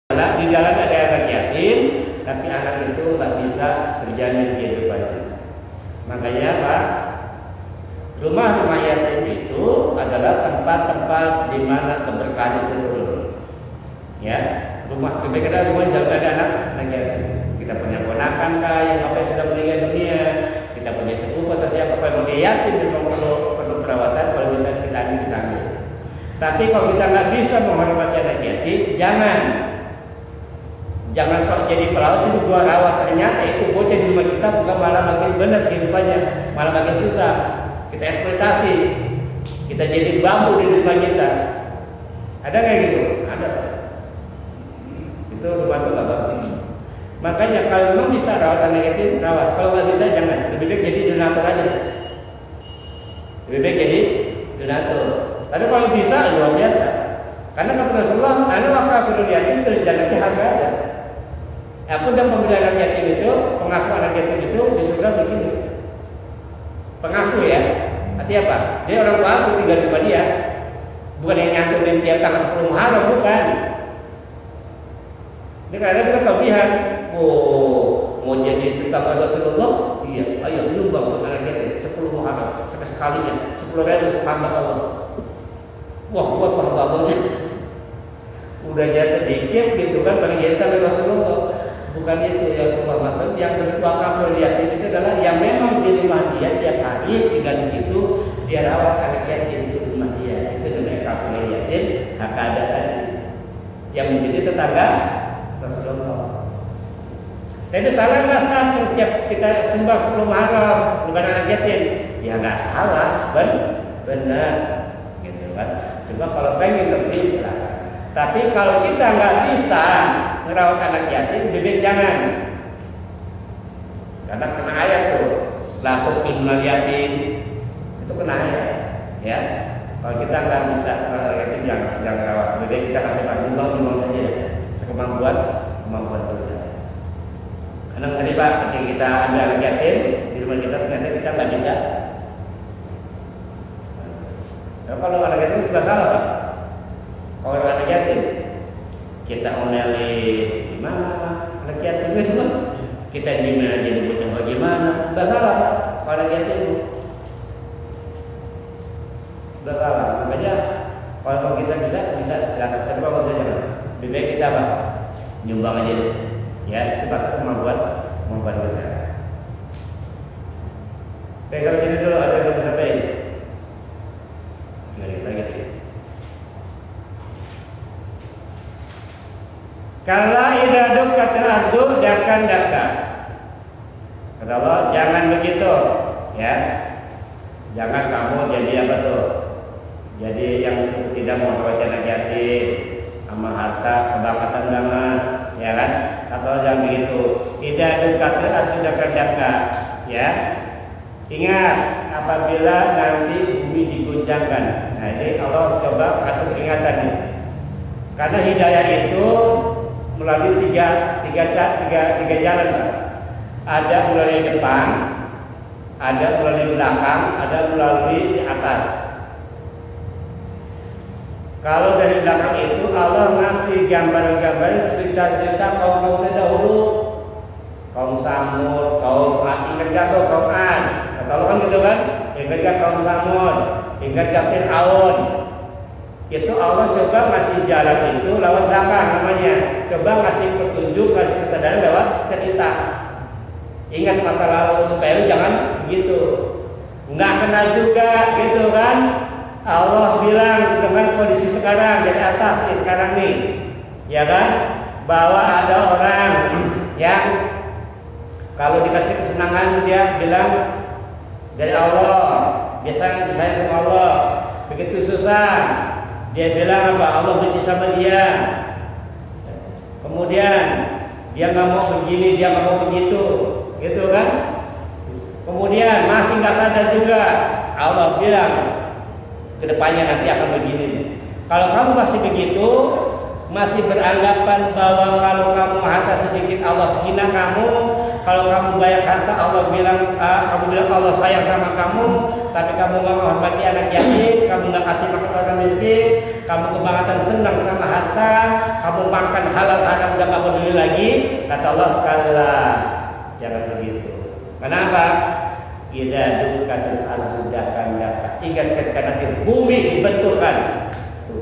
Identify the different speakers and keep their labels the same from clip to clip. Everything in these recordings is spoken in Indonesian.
Speaker 1: Di jalan ada anak yatim, tapi anak itu nggak bisa terjamin kehidupannya. Makanya Pak, rumah-rumah yatim itu adalah tempat-tempat di mana keberkahan itu turun. Ya, rumah kebetulan rumah jalan ada anak yatim. Kita punya ponakan kah yang sudah meninggal dunia, kita punya sepupu atau siapa kalau dia yatim memang perlu perawatan, kalau bisa kita ambil. Tapi kalau kita nggak bisa menghormati anak yatim, jangan sok jadi pelaut sih gua rawat, ternyata itu bocah di rumah kita bukan malah makin benar kehidupannya, malah makin susah. Kita eksploitasi, kita jadi bambu di rumah kita. Ada nggak gitu? Ada. Itu rumah itu nggak bagus. Makanya kalau memang bisa rawat anak yatim, rawat. Kalau nggak bisa jangan. Lebih baik jadi donatur aja. Lebih baik jadi donatur. Tapi kalau bisa luar biasa. Karena kata Rasulullah, "Ana wakafirul yatim bil jannati hakada." Aku dan pembela anak yatim itu, pengasuh anak yatim itu di surga begini. Pengasuh ya, artinya apa? Dia orang tua asuh tinggal di rumah dia, bukan yang nyantumin tiap tanggal 10 Muharram, bukan. Ini kadang kita kelebihan, mau jadi tetangga Rasulullah, iya, ayo nyumbang buat anak yatim 10 Muharram, sekalinya 10.000 hamba Allah. Wah, buat hamba Allahnya, udahnya sedikit gitu kan, paling kita ke Rasulullah. Bukan itu ya Rasulullah, maksud yang sebut wakaful yatim itu adalah yang memang di rumah dia tiap hari tinggal di situ, dia rawat anak yatim di rumah dia. Itu namanya kaful yatim hakada tadi, yang menjadi tetangga Rasulullah. Tapi salah nggak status setiap kita sembah 10 Muharram bukan anak yatim? Ya nggak salah, benar, gitu kan. Cuma kalau pengen lebih silakan. Tapi kalau kita nggak bisa merawat anak yatim, lebih jangan. Karena kena ayat tuh, laku kriminal yatim itu kena ayat, ya. Kalau kita nggak bisa merawat yatim, jangan rawat. Lebih kita kasih nyumbang saja, sekemampuan kita. Karena tadi Pak, ketika kita ambil anak yatim di rumah kita, ternyata kita nggak bisa. Nah, kalau anak yatim sudah salah Pak. Kalau anak yatim kita oneli di mana anak yatim itu kita gimana jadi bocah bagaimana, nggak salah Pak. Kalau anak yatim nggak salah. Makanya kalau kita bisa silakan. Tapi kalau kita jangan, lebih baik kita Pak nyumbang aja deh, ya sebatas kemampuan kita. Baik, sampai sini dulu, ada yang belum sampai. Lagi. Kala idaduk kata ardu dakan. Kata Allah, jangan begitu, ya. Jangan kamu jadi apa tuh? Jadi yang tidak mau anak yatim sama harta kebangkatan banget, ya kan? Atau jangan begitu. Idaduk kata ardu dakan, ya. Ingat apabila nanti bumi diguncangkan. Nah, ini Allah coba kasih peringatan nih. Karena hidayah itu melalui tiga jalan Pak. Ada melalui depan, ada melalui belakang, ada melalui di atas. Kalau dari belakang itu Allah ngasih gambar-gambar cerita-cerita kaum terdahulu, kaum Samud, kaum Ad, ingat gak tuh kaum Ad? Kata Allah kan gitu kan? Ingat gak kaum Samud? Ingat gak Fir'aun? Itu Allah coba ngasih jalan itu lewat belakang namanya. Coba ngasih petunjuk, ngasih kesadaran lewat cerita. Ingat masa lalu supaya lu jangan begitu. Nggak kena juga gitu kan. Allah bilang dengan kondisi sekarang dari atas nih sekarang nih, ya kan, bahwa ada orang yang kalau dikasih kesenangan dia bilang dari Allah, biasanya sama Allah. Begitu susah dia bilang apa? Allah benci sama dia. Kemudian dia nggak mau begini, dia nggak mau begitu, gitu kan? Kemudian masih nggak sadar juga, Allah bilang kedepannya nanti akan begini. Kalau kamu masih begitu, masih beranggapan bahwa kalau kamu harta sedikit Allah hina kamu, kalau kamu banyak harta Allah bilang kamu bilang Allah sayang sama kamu, tapi kamu nggak menghormati anak yatim, kamu nggak kasih makan orang miskin, kamu kebangetan senang sama harta, kamu makan halal haram udah nggak peduli lagi, kata Allah kalah, jangan begitu. Kenapa? Ida dukatul ardu dakan-dakan. Ingat ketika nanti bumi dibenturkan.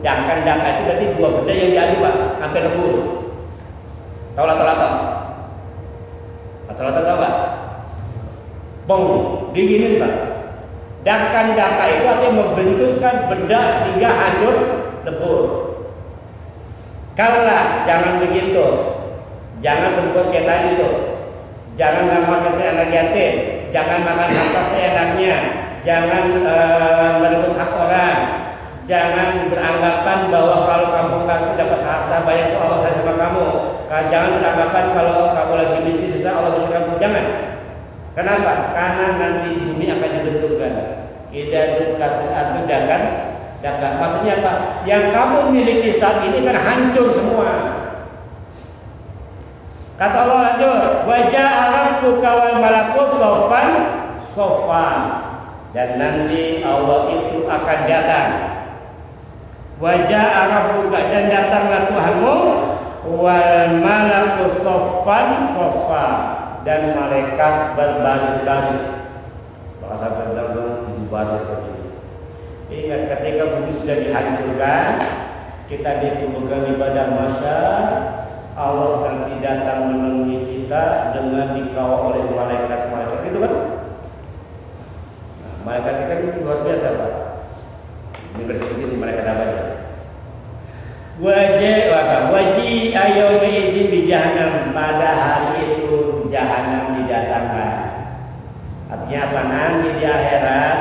Speaker 1: Dakan-dakan itu berarti dua benda yang diadu Pak, hampir lebur. Tahu lato-lato? Lato-lato tahu Pak? Bong, diginin Pak. Dakan-dakan itu artinya membenturkan benda sehingga hancur lebur. Kalah, jangan begitu. Jangan berbuat kayak tadi tuh. Jangan makan anak yatim. Jangan makan harta seenaknya, jangan merebut hak orang, jangan beranggapan bahwa kalau kamu kasih dapat harta banyak itu Allah sayang sama kamu. Jangan beranggapan kalau kamu lagi miskin susah Allah bisa kamu. Jangan. Kenapa? Karena nanti bumi akan dibenturkan. Ida dukatul ardu dakan. Maksudnya apa? Yang kamu miliki saat ini kan hancur semua. Kata Allah lanjut, wajah Arabku kawal malaku sofan sofan, dan nanti Allah itu akan datang. Wajah Arabku dan datanglah Tuhanmu wal malaku sofan sofan, dan malaikat berbaris-baris. Bahasa benar-benar 7 baris seperti ini. Ingat ketika bumi sudah dihancurkan, kita dikumpulkan ibadah masyar. Allah nanti datang menemui kita dengan dikawal oleh malaikat-malaikat itu kan? Nah, malaikat itu kan luar biasa Pak. Ini bersebutin malaikat apa ya? Wajib ayam izin di jahanam, pada hari itu jahanam didatangkan. Artinya apa? Nanti di akhirat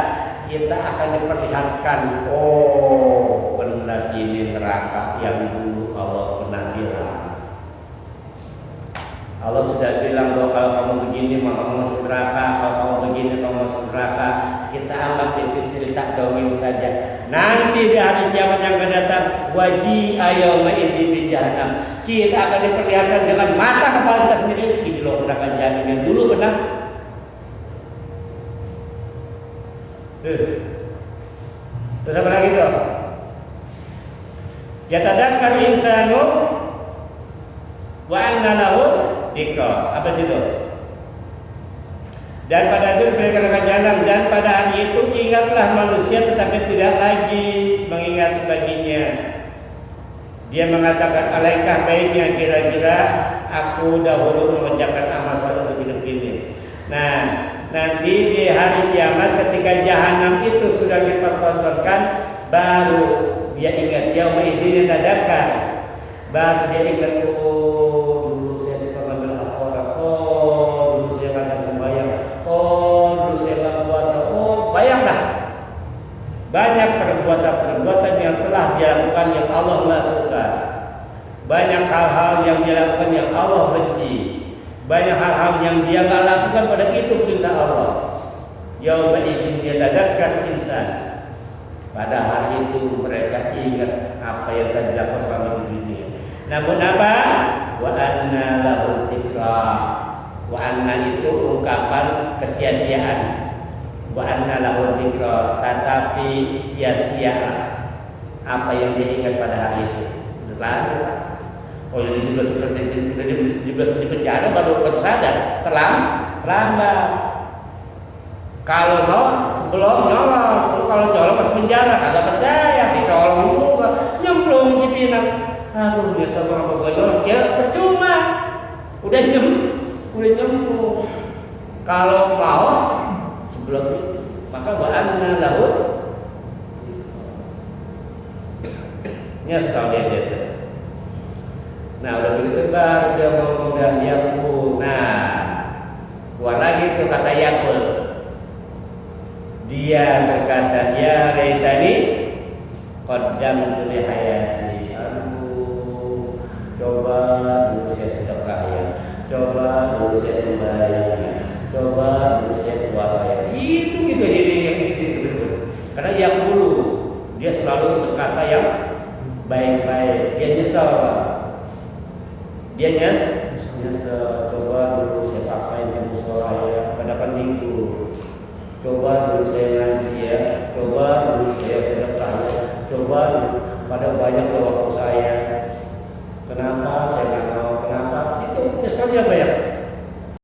Speaker 1: kita akan diperlihatkan, oh benar ini neraka yang dulu Allah pernah bilang. Allah sudah bilang bahwa kalau kamu begini maka kamu masuk neraka, kalau kamu begini kamu masuk neraka. Kita anggap itu cerita dongeng saja. Nanti di hari kiamat yang akan datang, waji ayam ini di jahanam, kita akan diperlihatkan dengan mata kepala kita sendiri. Ini loh neraka jahanam yang dulu benar. Terus apa lagi tuh? Yatadakkar insanu wa anna lahu dzikra. Apa situ? Dan pada itu diberikan jahanam, dan pada hari itu ingatlah manusia tetapi tidak lagi mengingat baginya. Dia mengatakan, alangkah baiknya kira-kira aku dahulu mengerjakan amal soleh untuk hidup ini. Nah, nanti di hari kiamat ketika jahanam itu sudah dipertontonkan, baru dia ingat, yauma idzin yatadakkar. Baru dia ingat, oh dulu saya suka ngambil hak orang, oh dulu saya kagak sembahyang, oh dulu saya nggak puasa, oh bayanglah banyak perbuatan-perbuatan yang telah dia lakukan yang Allah nggak suka, banyak hal-hal yang dia lakukan yang Allah benci, banyak hal-hal yang dia nggak lakukan pada itu perintah Allah. Yauma idzin yatadakkar insan. Pada hari itu mereka ingat apa yang telah dilakukan selama di dunia. Namun apa? Wa anna lahu dzikra. Wa anna itu ungkapan kesia-siaan. Wa anna lahu dzikra, tetapi sia-sia apa yang dia ingat pada hari itu. Terlambat. Oh, yang 17 di penjara baru sadar. Terlambat. Kalau mau sebelum nyolong, kalau nyolong masuk penjara kagak percaya, dicolong juga, nyemplung cipinang. Aduh, dia sama apa gue nyolong, ya percuma. Udah nyemplung. Kalau mau sebelum itu, maka wa anna lahu nyesal dia. Nah, udah begitu baru dia ngomong dan yakul. Nah, keluar lagi tuh kata yakul. Dia berkata, ya laitani qaddamtu li hayati. Aduh, coba dulu saya sedekah ya, coba dulu saya sembahyang ya, coba dulu saya puasa ya. Itu gitu jadi yang di sini sebut. Karena yang dulu dia selalu berkata yang baik-baik, dia nyesal Pak. Dia nyesel. Coba dulu saya paksain ke musola ya, pada minggu. Coba dulu saya ngaji ya, coba dulu saya sedekah ya, coba dulu pada banyak waktu saya. Kenapa saya nggak